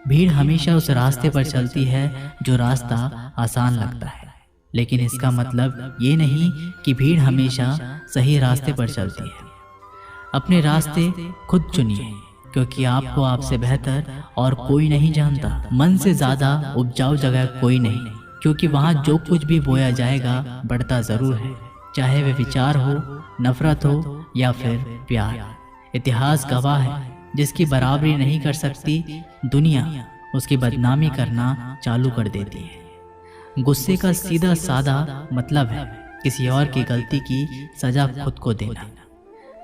भीड़ हमेशा उस रास्ते पर चलती है जो रास्ता आसान लगता है, लेकिन इसका मतलब ये नहीं कि भीड़ हमेशा सही रास्ते पर चलती है। अपने रास्ते खुद चुनिए, क्योंकि आपको आपसे बेहतर और कोई नहीं जानता। मन से ज़्यादा उपजाऊ जगह कोई नहीं, क्योंकि वहाँ जो कुछ भी बोया जाएगा बढ़ता ज़रूर है, चाहे वे विचार हो, नफरत हो या फिर प्यार। इतिहास गवाह है, जिसकी बराबरी नहीं कर सकती दुनिया उसकी बदनामी करना चालू कर देती है। गुस्से का सीधा साधा मतलब है किसी और की गलती की सजा खुद को देना।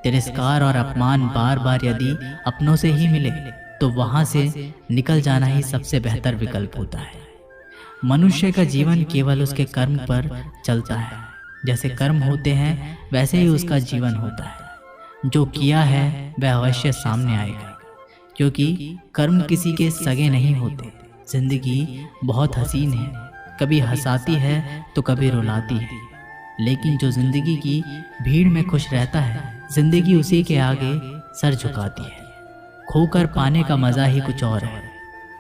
तिरस्कार और अपमान बार बार यदि अपनों से ही मिले तो वहां से निकल जाना ही सबसे बेहतर विकल्प होता है। मनुष्य का जीवन केवल उसके कर्म पर चलता है। जैसे कर्म होते हैं वैसे ही उसका जीवन होता है। जो किया है वह अवश्य सामने आएगा, क्योंकि कर्म किसी के सगे नहीं होते। जिंदगी बहुत हसीन है, कभी हंसाती है तो कभी रुलाती है, लेकिन जो जिंदगी की भीड़ में खुश रहता है, जिंदगी उसी के आगे सर झुकाती है। खोकर पाने का मजा ही कुछ और है,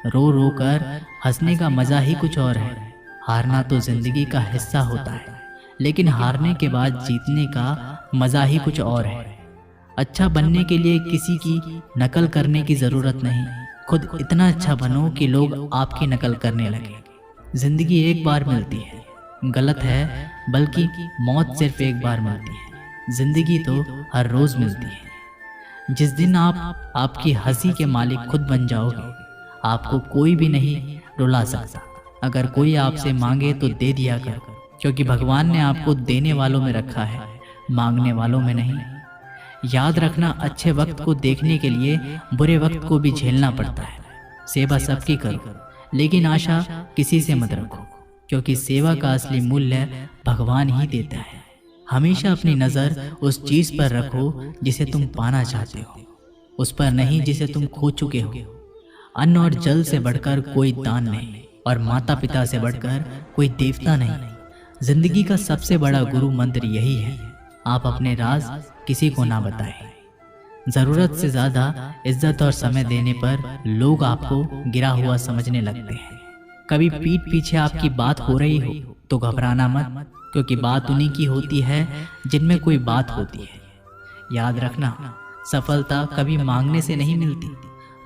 रो रो कर हंसने का मजा ही कुछ और है। हारना तो जिंदगी का हिस्सा होता है, लेकिन हारने के बाद जीतने का मजा ही कुछ और है। अच्छा बनने के लिए किसी की नकल करने की जरूरत नहीं, खुद इतना अच्छा बनो कि लोग आपकी नकल करने लगे। जिंदगी एक बार मिलती है, गलत है, बल्कि मौत सिर्फ एक बार मिलती है। जिंदगी तो हर रोज मिलती है। जिस दिन आप आपकी हंसी के मालिक खुद बन जाओगे, आपको कोई भी नहीं रुला सकता। अगर कोई आपसे मांगे तो दे दिया कर, क्योंकि भगवान ने आपको देने वालों में रखा है, मांगने वालों में नहीं। याद रखना, अच्छे वक्त को देखने के लिए बुरे वक्त को भी झेलना पड़ता है। सेवा सबकी करो, लेकिन आशा किसी से मत रखो, क्योंकि सेवा का असली मूल्य भगवान ही देता है। हमेशा अपनी नज़र उस चीज़ पर रखो जिसे तुम पाना चाहते हो, उस पर नहीं जिसे तुम खो चुके हो। अन्न और जल से बढ़कर कोई दान नहीं, और माता पिता से बढ़कर कोई देवता नहीं। जिंदगी का सबसे बड़ा गुरु मंत्र यही है, आप अपने राज किसी को ना बताएं। जरूरत से ज्यादा इज्जत और समय देने पर लोग आपको गिरा हुआ समझने लगते हैं। कभी पीठ पीछे आपकी बात हो रही हो तो घबराना मत, क्योंकि बात उन्हीं की होती है जिनमें कोई बात होती है। याद रखना, सफलता कभी मांगने से नहीं मिलती,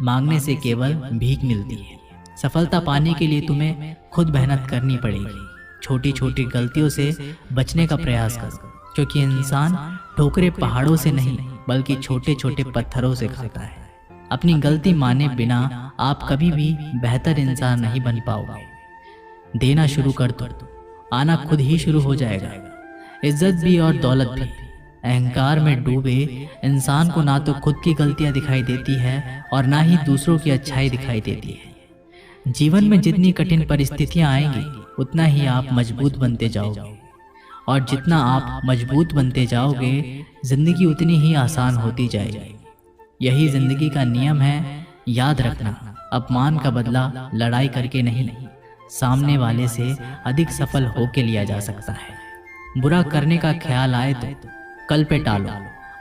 मांगने से केवल भीख मिलती है। सफलता पाने के लिए तुम्हें खुद मेहनत करनी पड़ेगी। छोटी छोटी गलतियों से बचने का प्रयास करो, क्योंकि इंसान ठोकरे पहाड़ों से नहीं बल्कि छोटे छोटे पत्थरों से खाता है। अपनी गलती माने बिना आप कभी भी बेहतर इंसान नहीं बन पाओगे। देना शुरू कर दो, आना खुद ही शुरू हो जाएगा। इज्जत भी और दौलत भी। अहंकार में डूबे इंसान को ना तो खुद की गलतियां दिखाई देती है और ना ही दूसरों की अच्छाई दिखाई देती है। जीवन में जितनी कठिन परिस्थितियां आएंगी उतना ही आप मजबूत बनते जाओगे, और जितना आप मजबूत बनते जाओगे जिंदगी उतनी ही आसान होती जाएगी। यही जिंदगी का नियम है। याद रखना, अपमान का बदला लड़ाई करके नहीं, सामने वाले से अधिक सफल होके लिया जा सकता है। बुरा करने का ख्याल आए तो कल पे टालो,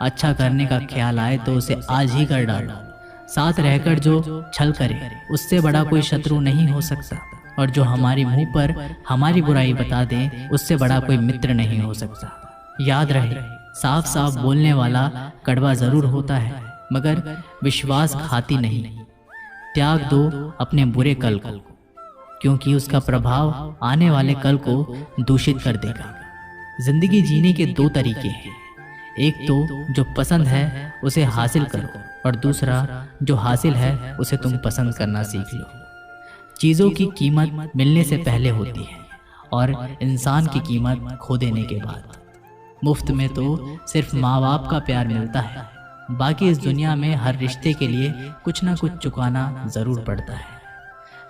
अच्छा करने का ख्याल आए तो उसे आज ही कर डालो। साथ रहकर जो छल करे उससे बड़ा कोई शत्रु नहीं हो सकता, और जो हमारे मुंह पर हमारी बुराई बता दे उससे बड़ा कोई मित्र नहीं हो सकता। याद रहे, साफ साफ बोलने वाला कड़वा जरूर होता है, मगर विश्वासघाती नहीं। त्याग दो अपने बुरे कल को, क्योंकि उसका प्रभाव आने वाले कल को दूषित कर देगा। जिंदगी जीने के दो तरीके हैं, एक तो जो पसंद है उसे हासिल करो, और दूसरा जो हासिल है उसे तुम पसंद करना सीख लो। चीज़ों की कीमत मिलने से पहले होती है, और इंसान की कीमत खो देने के बाद। मुफ्त में तो सिर्फ माँ बाप का प्यार मिलता है, बाकी इस दुनिया में हर रिश्ते के लिए कुछ ना कुछ चुकाना जरूर पड़ता है।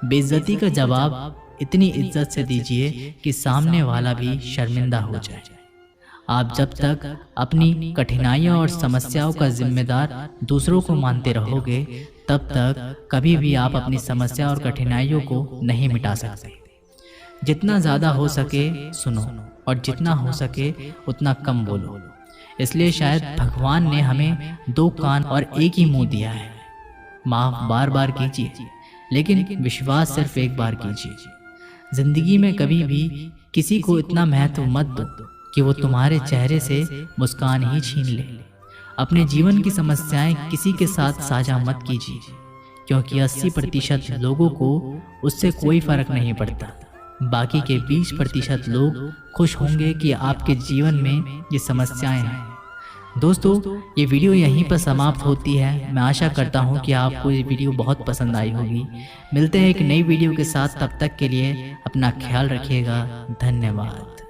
बेइज्जती का जवाब इतनी इज्जत से दीजिए कि सामने वाला भी शर्मिंदा हो जाए। आप जब तक अपनी कठिनाइयों और समस्याओं का जिम्मेदार दूसरों को मानते रहोगे, तब तक कभी भी आप अपनी समस्या और कठिनाइयों को नहीं मिटा सकते। जितना ज़्यादा हो सके सुनो, और जितना हो सके उतना कम बोलो। इसलिए शायद भगवान ने हमें दो कान और एक ही मुंह दिया है। माफ़ बार बार कीजिए, लेकिन विश्वास सिर्फ एक बार कीजिए। जिंदगी में कभी भी किसी को इतना महत्व मत दो कि वो तुम्हारे चेहरे से मुस्कान ही छीन ले। अपने जीवन की समस्याएं किसी के साथ साझा मत कीजिए, क्योंकि 80% लोगों को उससे कोई फर्क नहीं पड़ता। बाकी के 20% लोग खुश होंगे कि आपके जीवन में ये समस्याएं हैं। दोस्तों, ये वीडियो यहीं पर समाप्त होती है। मैं आशा करता हूँ कि आपको ये वीडियो बहुत पसंद आई होगी। मिलते हैं एक नई वीडियो के साथ, तब तक के लिए अपना ख्याल रखिएगा। धन्यवाद।